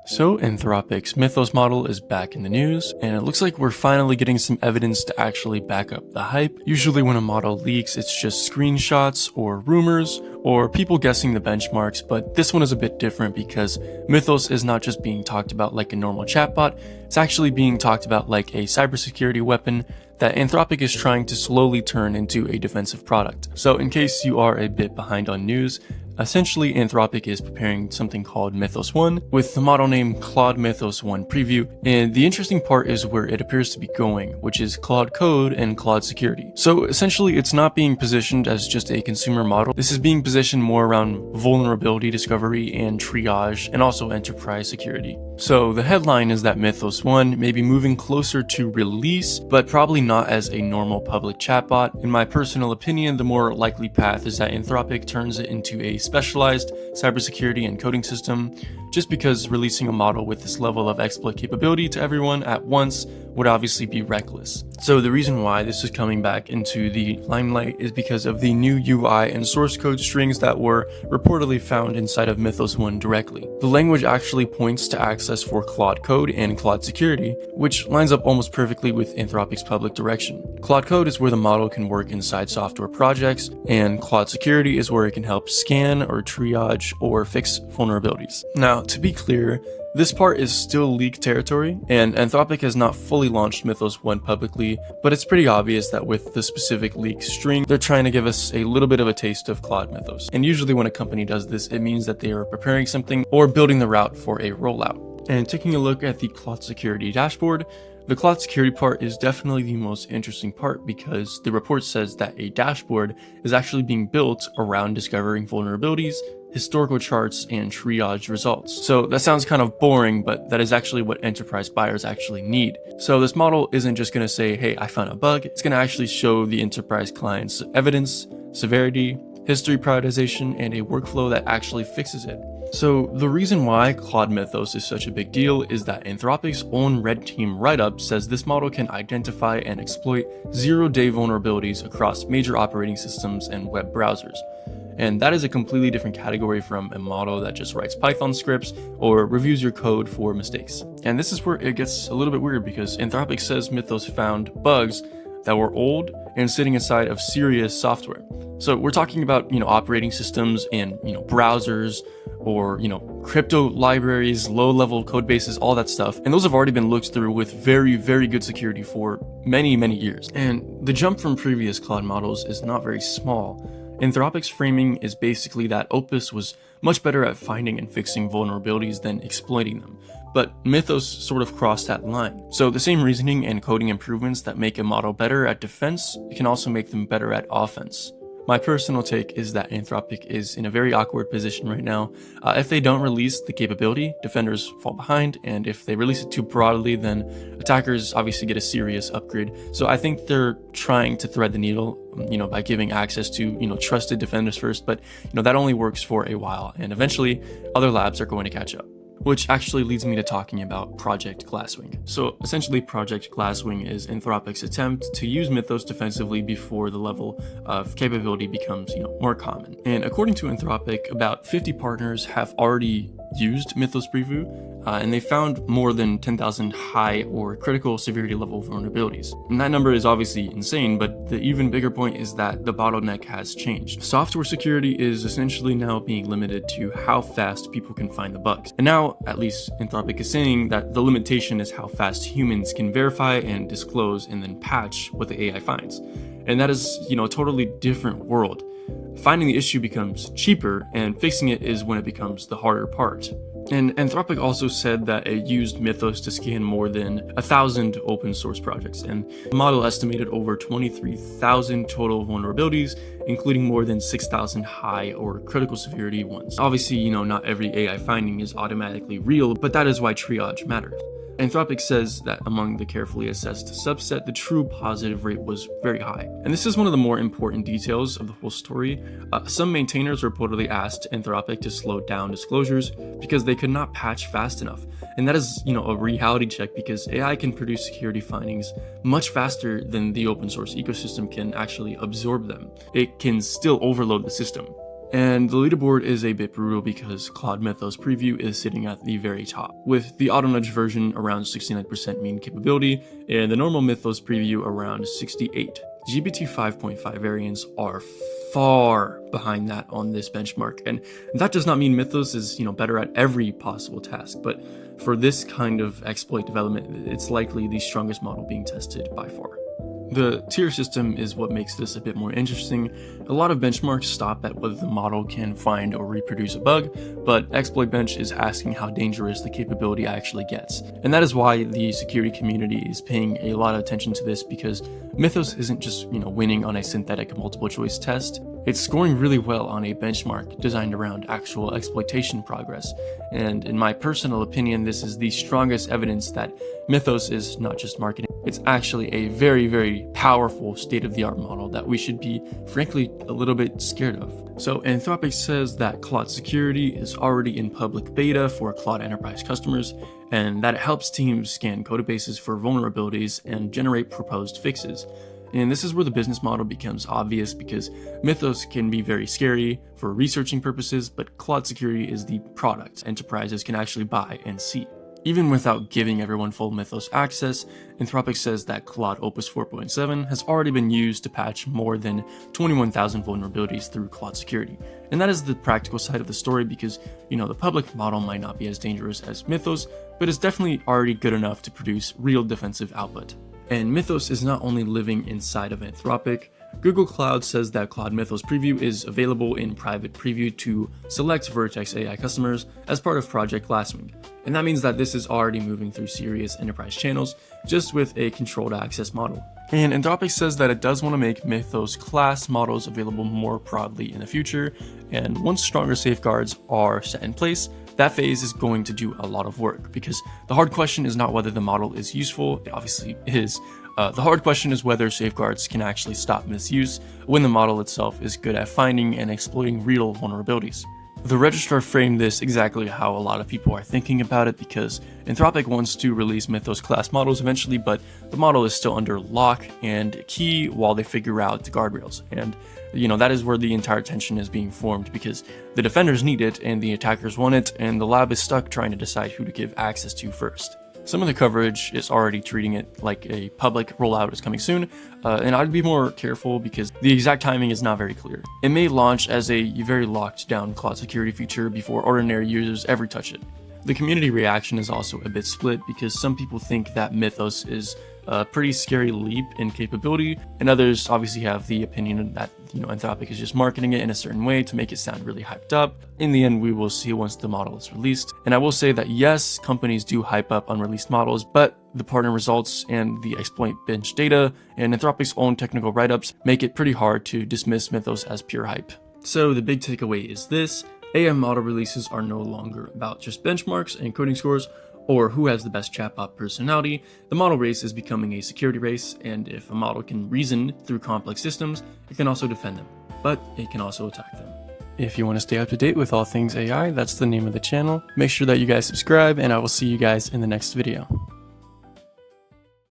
So Anthropic's Mythos model is back in the news, and it looks like we're finally getting some evidence to actually back up the hype. Usually when a model leaks, it's just screenshots or rumors or people guessing the benchmarks, but this one is a bit different because Mythos is not just being talked about like a normal chatbot, it's actually being talked about like a cybersecurity weapon that Anthropic is trying to slowly turn into a defensive product. So in case you are a bit behind on news, essentially Anthropic is preparing something called Mythos 1 with the model name Claude Mythos 1 Preview, and the interesting part is where it appears to be going, which is Claude Code and Claude Security. So essentially it's not being positioned as just a consumer model, this is being positioned more around vulnerability discovery and triage and also enterprise security. So the headline is that Mythos 1 may be moving closer to release, but probably not as a normal public chatbot. In my personal opinion, the more likely path is that Anthropic turns it into a specialized cybersecurity and coding system, just because releasing a model with this level of exploit capability to everyone at once would obviously be reckless. So the reason why this is coming back into the limelight is because of the new UI and source code strings that were reportedly found inside of Mythos 1 directly. The language actually points to access for Claude Code and Claude Security, which lines up almost perfectly with Anthropic's public direction. Claude Code is where the model can work inside software projects, and Claude Security is where it can help scan or triage or fix vulnerabilities. Now, to be clear, this part is still leak territory, and Anthropic has not fully launched Mythos 1 publicly, but it's pretty obvious that with the specific leak string, they're trying to give us a little bit of a taste of Claude Mythos. And usually when a company does this, it means that they are preparing something or building the route for a rollout. And taking a look at the Claude Security dashboard, the Claude Security part is definitely the most interesting part because the report says that a dashboard is actually being built around discovering vulnerabilities, historical charts, and triage results. So that sounds kind of boring, but that is actually what enterprise buyers actually need. So this model isn't just going to say, hey, I found a bug. It's going to actually show the enterprise clients evidence, severity, history prioritization, and a workflow that actually fixes it. So the reason why Claude Mythos is such a big deal is that Anthropic's own red team write-up says this model can identify and exploit zero-day vulnerabilities across major operating systems and web browsers. And that is a completely different category from a model that just writes Python scripts or reviews your code for mistakes. And this is where it gets a little bit weird because Anthropic says Mythos found bugs that were old and sitting inside of serious software. So we're talking about, operating systems and, browsers or, crypto libraries, low-level code bases, all that stuff. And those have already been looked through with very, very good security for many, many years. And the jump from previous Claude models is not very small. Anthropic's framing is basically that Opus was much better at finding and fixing vulnerabilities than exploiting them, but Mythos sort of crossed that line. So the same reasoning and coding improvements that make a model better at defense can also make them better at offense. My personal take is that Anthropic is in a very awkward position right now. If they don't release the capability, defenders fall behind, and if they release it too broadly, then attackers obviously get a serious upgrade. So I think they're trying to thread the needle, by giving access to, trusted defenders first, but, that only works for a while, and eventually other labs are going to catch up. Which actually leads me to talking about Project Glasswing. So essentially Project Glasswing is Anthropic's attempt to use Mythos defensively before the level of capability becomes, more common. And according to Anthropic, about 50 partners have already used Mythos Preview, and they found more than 10,000 high or critical severity level vulnerabilities. And that number is obviously insane, but the even bigger point is that the bottleneck has changed. Software security is essentially now being limited to how fast people can find the bugs. And now, at least Anthropic is saying that the limitation is how fast humans can verify and disclose and then patch what the AI finds. And that is, a totally different world. Finding the issue becomes cheaper, and fixing it is when it becomes the harder part. And Anthropic also said that it used Mythos to scan more than 1,000 open source projects, and the model estimated over 23,000 total vulnerabilities, including more than 6,000 high or critical severity ones. Obviously, not every AI finding is automatically real, but that is why triage matters. Anthropic says that among the carefully assessed subset, the true positive rate was very high. And this is one of the more important details of the whole story. Some maintainers reportedly asked Anthropic to slow down disclosures because they could not patch fast enough. And that is, a reality check because AI can produce security findings much faster than the open source ecosystem can actually absorb them. It can still overload the system. And the leaderboard is a bit brutal because Claude Mythos preview is sitting at the very top, with the auto nudge version around 69% mean capability and the normal Mythos preview around 68. GPT 5.5 variants are far behind that on this benchmark, and that does not mean Mythos is better at every possible task, but for this kind of exploit development, it's likely the strongest model being tested by far. The tier system is what makes this a bit more interesting. A lot of benchmarks stop at whether the model can find or reproduce a bug, but ExploitBench is asking how dangerous the capability actually gets. And that is why the security community is paying a lot of attention to this, because Mythos isn't just, winning on a synthetic multiple choice test. It's scoring really well on a benchmark designed around actual exploitation progress. And in my personal opinion, this is the strongest evidence that Mythos is not just marketing. It's actually a very, very powerful state-of-the-art model that we should be, frankly, a little bit scared of. So Anthropic says that Claude Security is already in public beta for Claude Enterprise customers, and that it helps teams scan codebases for vulnerabilities and generate proposed fixes. And this is where the business model becomes obvious, because Mythos can be very scary for researching purposes, but Claude Security is the product enterprises can actually buy and see. Even without giving everyone full Mythos access, Anthropic says that Claude Opus 4.7 has already been used to patch more than 21,000 vulnerabilities through Claude Security. And that is the practical side of the story, because, the public model might not be as dangerous as Mythos, but it's definitely already good enough to produce real defensive output. And Mythos is not only living inside of Anthropic. Google Cloud says that Claude Mythos preview is available in private preview to select Vertex AI customers as part of Project Glasswing. And that means that this is already moving through serious enterprise channels, just with a controlled access model. And Anthropic says that it does want to make Mythos class models available more broadly in the future, and once stronger safeguards are set in place, that phase is going to do a lot of work, because the hard question is not whether the model is useful, it obviously is. The hard question is whether safeguards can actually stop misuse when the model itself is good at finding and exploiting real vulnerabilities. The registrar framed this exactly how a lot of people are thinking about it, because Anthropic wants to release Mythos class models eventually, but the model is still under lock and key while they figure out the guardrails. And that is where the entire tension is being formed, because the defenders need it and the attackers want it, and the lab is stuck trying to decide who to give access to first. Some of the coverage is already treating it like a public rollout is coming soon, and I'd be more careful because the exact timing is not very clear. It may launch as a very locked down Claude Security feature before ordinary users ever touch it. The community reaction is also a bit split, because some people think that Mythos is a pretty scary leap in capability, and others obviously have the opinion that Anthropic is just marketing it in a certain way to make it sound really hyped up. In the end, we will see once the model is released. And I will say that yes, companies do hype up unreleased models, but the partner results and the ExploitBench data and Anthropic's own technical write-ups make it pretty hard to dismiss Mythos as pure hype. So the big takeaway is this: AI model releases are no longer about just benchmarks and coding scores, or who has the best chatbot personality. The model race is becoming a security race, and if a model can reason through complex systems, it can also defend them, but it can also attack them. If you want to stay up to date with all things AI, that's the name of the channel. Make sure that you guys subscribe, and I will see you guys in the next video.